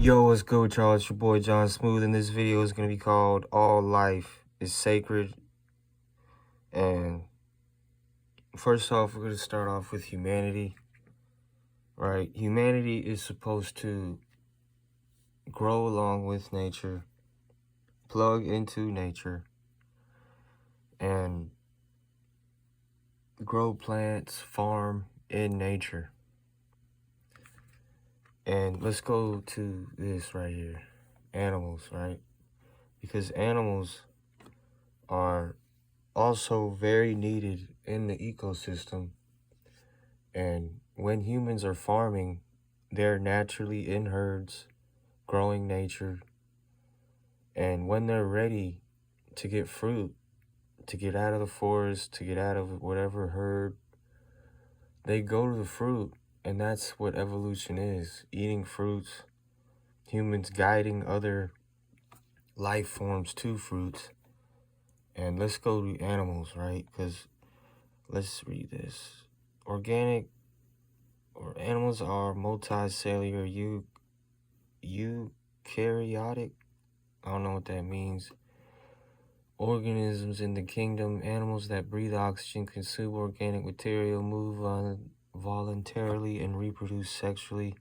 Yo, what's good, with y'all? It's your boy John Smooth, and this video is going to be called All Life is Sacred. And first off, we're going to start off with humanity, right? Humanity is supposed to grow along with nature, plug into nature, and grow plants, farm in nature. And let's go to this right here, animals, right? Because animals are also very needed in the ecosystem. And when humans are farming, they're naturally in herds, growing nature. And when they're ready to get fruit, to get out of the forest, to get out of whatever herd, they go to the fruit. And that's what evolution is, eating fruits, humans guiding other life forms to fruits. And let's go to animals, right? Because let's read this. Organic or animals are multicellular eukaryotic. I don't know what that means. Organisms in the kingdom, animals that breathe oxygen, consume organic material, move voluntarily, and reproduce sexually.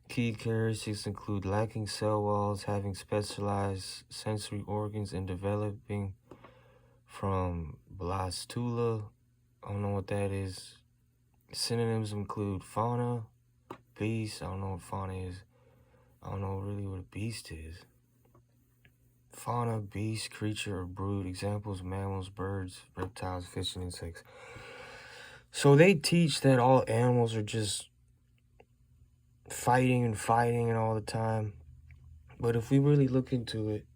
Key characteristics include lacking cell walls, having specialized sensory organs, and developing from blastula. I don't know what that is. Synonyms include fauna, beast. I don't know what fauna is. I don't know really what a beast is. Fauna, beast, creature, or brood. Examples: mammals, birds, reptiles, fish, and insects. So they teach that all animals are just fighting and all the time. But if we really look into it,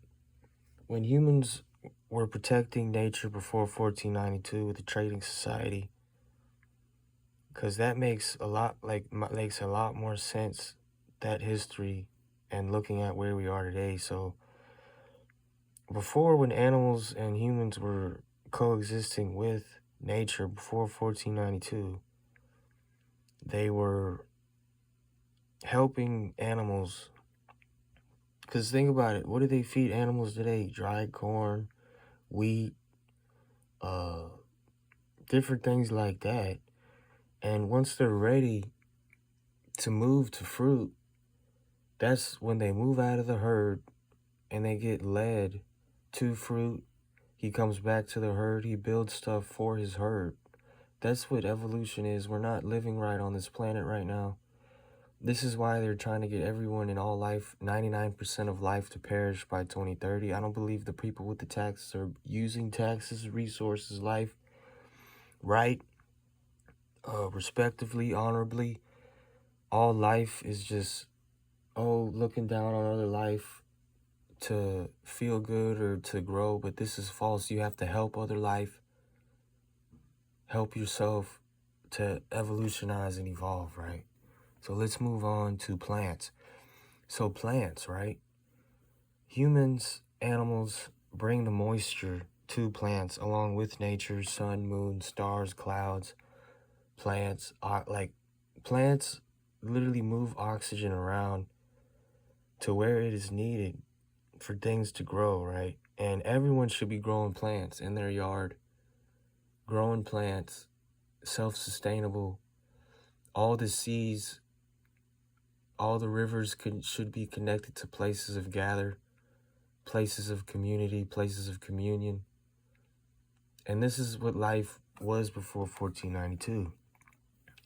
when humans were protecting nature before 1492 with the Trading Society, because that makes a lot more sense, that history, and looking at where we are today. So before, when animals and humans were coexisting with nature before 1492, they were helping animals. Because think about it, what do they feed animals today? Dried corn, wheat, different things like that. And once they're ready to move to fruit, that's when they move out of the herd and they get led to fruit. He comes back to the herd. He builds stuff for his herd. That's what evolution is. We're not living right on this planet right now. This is why they're trying to get everyone in all life, 99% of life, to perish by 2030. I don't believe the people with the taxes are using taxes, resources, life, right, respectively, honorably. All life is just, looking down on other life to feel good or to grow. But this is false. You have to help other life, help yourself to evolutionize and evolve, right? So let's move on to plants. So plants, right? Humans, animals bring the moisture to plants along with nature, sun, moon, stars, clouds. Plants plants literally move oxygen around to where it is needed for things to grow, right? And everyone should be growing plants in their yard, growing plants, self-sustainable. All the seas, all the rivers should be connected to places of gather, places of community, places of communion. And this is what life was before 1492.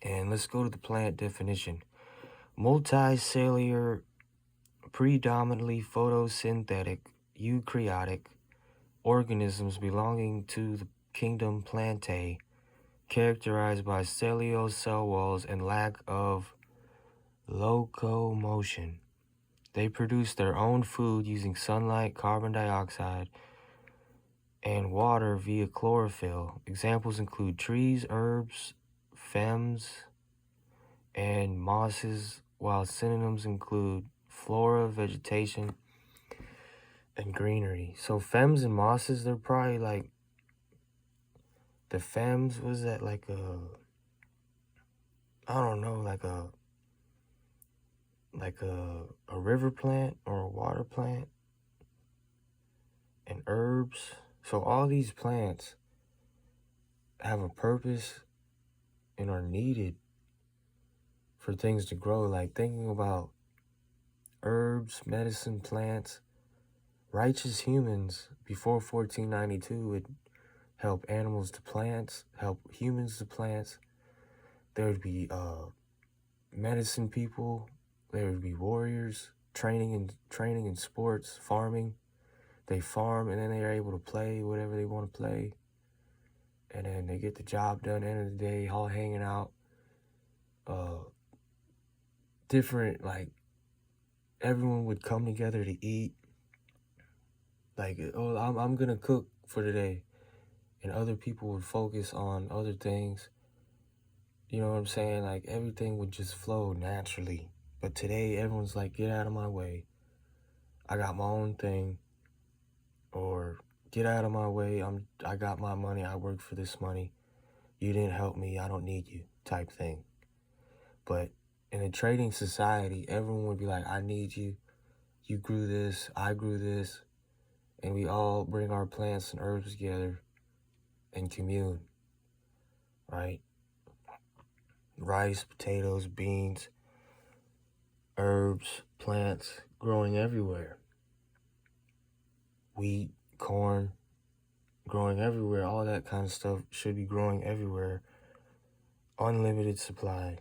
And let's go to the plant definition. Multicellular, predominantly photosynthetic, eukaryotic organisms belonging to the kingdom Plantae, characterized by cellulose cell walls and lack of locomotion. They produce their own food using sunlight, carbon dioxide, and water via chlorophyll. Examples include trees, herbs, stems, and mosses, while synonyms include flora, vegetation, and greenery. So stems and mosses, they're probably like, the stems, was that like a, I don't know, like a like a river plant or a water plant, and herbs. So all these plants have a purpose and are needed for things to grow. Like thinking about herbs, medicine plants, righteous humans before 1492 would help animals to plants, help humans to plants. There would be medicine people, there would be warriors, training in sports, farming. They farm and then they're able to play whatever they want to play. And then they get the job done, end of the day, all hanging out. Different, like, everyone would come together to eat. Like, oh, I'm gonna cook for today. And other people would focus on other things. You know what I'm saying? Like, everything would just flow naturally. But today, everyone's like, get out of my way. I got my own thing. Or, get out of my way. I got my money. I work for this money. You didn't help me. I don't need you, type thing. But in a trading society, everyone would be like, I need you. You grew this. I grew this. And we all bring our plants and herbs together and commune, right? Rice, potatoes, beans, herbs, plants growing everywhere. Wheat, corn, growing everywhere. All that kind of stuff should be growing everywhere. Unlimited supply.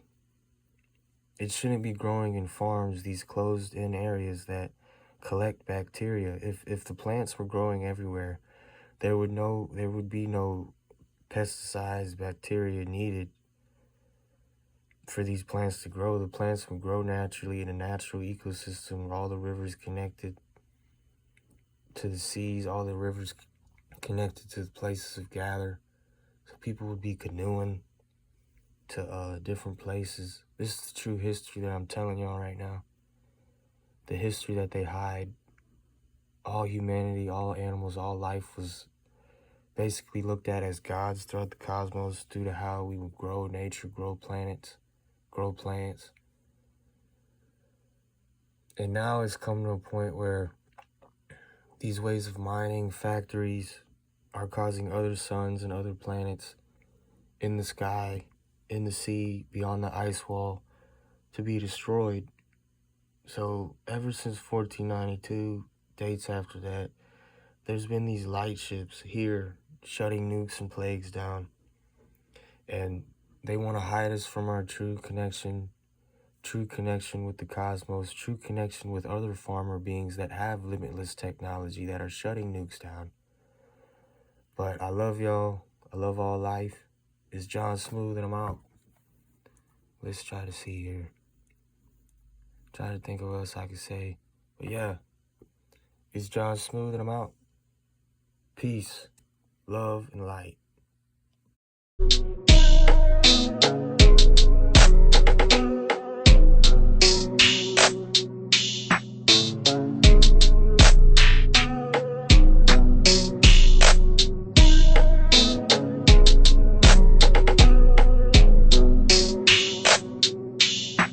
It shouldn't be growing in farms, these closed-in areas that collect bacteria. If the plants were growing everywhere, there would be no pesticides, bacteria needed for these plants to grow. The plants would grow naturally in a natural ecosystem, all the rivers connected to the seas, all the rivers connected to the places of gather. So people would be canoeing to different places. This is the true history that I'm telling y'all right now. The history that they hide. All humanity, all animals, all life was basically looked at as gods throughout the cosmos due to how we would grow nature, grow planets, grow plants. And now it's come to a point where these ways of mining, factories, are causing other suns and other planets in the sky, in the sea, beyond the ice wall, to be destroyed. So ever since 1492, dates after that, there's been these light ships here shutting nukes and plagues down. And they want to hide us from our true connection with the cosmos, true connection with other farmer beings that have limitless technology that are shutting nukes down. But I love y'all. I love all life. It's John Smooth and I'm out. Let's try to see here. Try to think of what else I could say. But yeah, it's John Smooth and I'm out. Peace, love, and light.